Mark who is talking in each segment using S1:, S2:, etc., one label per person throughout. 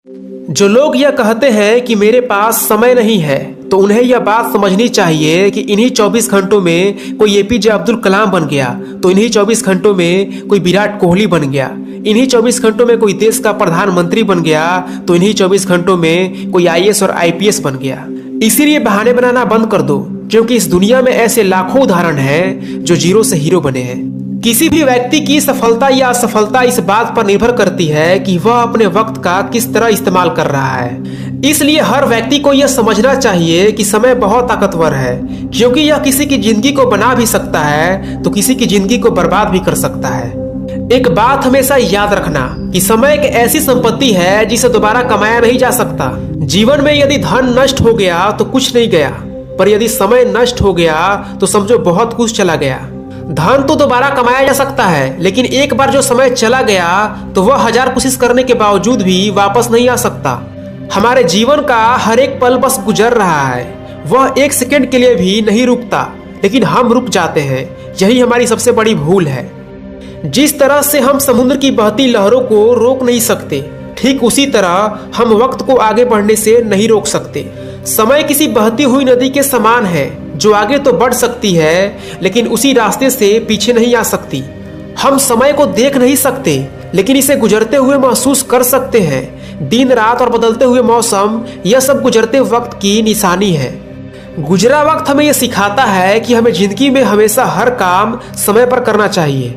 S1: जो लोग यह कहते हैं कि मेरे पास समय नहीं है, तो उन्हें यह बात समझनी चाहिए कि इन्हीं 24 घंटों में कोई एपीजे अब्दुल कलाम बन गया, तो इन्हीं 24 घंटों में कोई विराट कोहली बन गया, इन्हीं 24 घंटों में कोई देश का प्रधानमंत्री बन गया, तो इन्हीं 24 घंटों में कोई आईएएस और आईपीएस बन गया। इसीलिए बहाने बनाना बंद कर दो, क्योंकि इस दुनिया में ऐसे लाखों उदाहरण हैं जो जीरो से हीरो बने हैं। किसी भी व्यक्ति की सफलता या असफलता इस बात पर निर्भर करती है कि वह अपने वक्त का किस तरह इस्तेमाल कर रहा है। इसलिए हर व्यक्ति को यह समझना चाहिए कि समय बहुत ताकतवर है, क्योंकि यह किसी की जिंदगी को बना भी सकता है तो किसी की जिंदगी को बर्बाद भी कर सकता है। एक बात हमेशा याद रखना कि समय एक ऐसी संपत्ति है जिसे दोबारा कमाया नहीं जा सकता। जीवन में यदि धन नष्ट हो गया तो कुछ नहीं गया, पर यदि समय नष्ट हो गया तो समझो बहुत कुछ चला गया। धन तो दोबारा कमाया जा सकता है, लेकिन एक बार जो समय चला गया तो वह 1000 कोशिश करने के बावजूद भी वापस नहीं आ सकता। हमारे जीवन का हर एक पल बस गुजर रहा है, वह एक सेकंड के लिए भी नहीं रुकता, लेकिन हम रुक जाते हैं। यही हमारी सबसे बड़ी भूल है। जिस तरह से हम समुद्र की बहती लहरों को रोक नहीं सकते, ठीक उसी तरह हम वक्त को आगे बढ़ने से नहीं रोक सकते। समय किसी बहती हुई नदी के समान है जो आगे तो बढ़ सकती है, लेकिन उसी रास्ते से पीछे नहीं आ सकती। हम समय को देख नहीं सकते, लेकिन इसे गुजरते हुए महसूस कर सकते हैं। दिन रात और बदलते हुए मौसम, यह सब गुजरते वक्त की निशानी है। गुजरा वक्त हमें यह सिखाता है कि हमें जिंदगी में हमेशा हर काम समय पर करना चाहिए।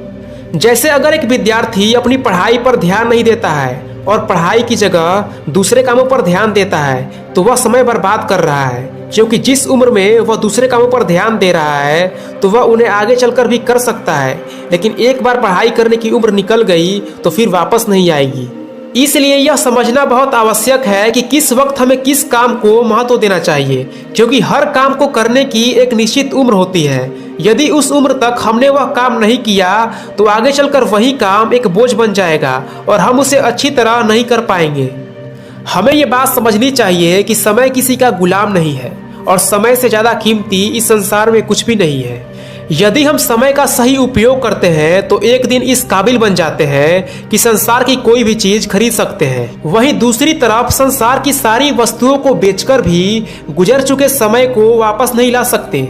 S1: जैसे अगर एक विद्यार्थी अपनी पढ़ाई पर ध्यान नहीं देता है और पढ़ाई की जगह दूसरे कामों पर ध्यान देता है, तो वह समय बर्बाद कर रहा है, क्योंकि जिस उम्र में वह दूसरे कामों पर ध्यान दे रहा है तो वह उन्हें आगे चलकर भी कर सकता है, लेकिन एक बार पढ़ाई करने की उम्र निकल गई तो फिर वापस नहीं आएगी। इसलिए यह समझना बहुत आवश्यक है कि किस वक्त हमें किस काम को महत्व देना चाहिए, क्योंकि हर काम को करने की एक निश्चित उम्र होती है। यदि उस उम्र तक हमने वह काम नहीं किया तो आगे चलकर वही काम एक बोझ बन जाएगा और हम उसे अच्छी तरह नहीं कर पाएंगे। हमें ये बात समझनी चाहिए कि समय किसी का गुलाम नहीं है और समय से ज्यादा कीमती इस संसार में कुछ भी नहीं है। यदि हम समय का सही उपयोग करते हैं तो एक दिन इस काबिल बन जाते हैं कि संसार की कोई भी चीज खरीद सकते हैं। वहीं दूसरी तरफ संसार की सारी वस्तुओं को बेचकर भी गुजर चुके समय को वापस नहीं ला सकते।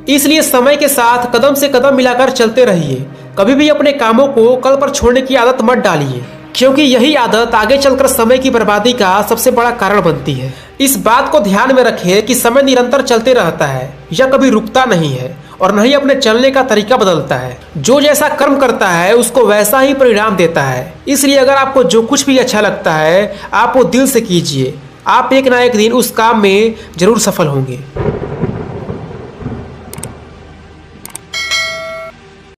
S1: इसलिए समय के साथ कदम से कदम मिलाकर चलते रहिए। कभी भी अपने कामों को कल पर छोड़ने की आदत मत डालिए, क्योंकि यही आदत आगे चलकर समय की बर्बादी का सबसे बड़ा कारण बनती है। इस बात को ध्यान में रखिए कि समय निरंतर चलते रहता है, यह कभी रुकता नहीं है और न ही अपने चलने का तरीका बदलता है। जो जैसा कर्म करता है उसको वैसा ही परिणाम देता है। इसलिए अगर आपको जो कुछ भी अच्छा लगता है आप वो दिल से कीजिए। आप एक ना एक दिन उस काम में जरूर सफल होंगे।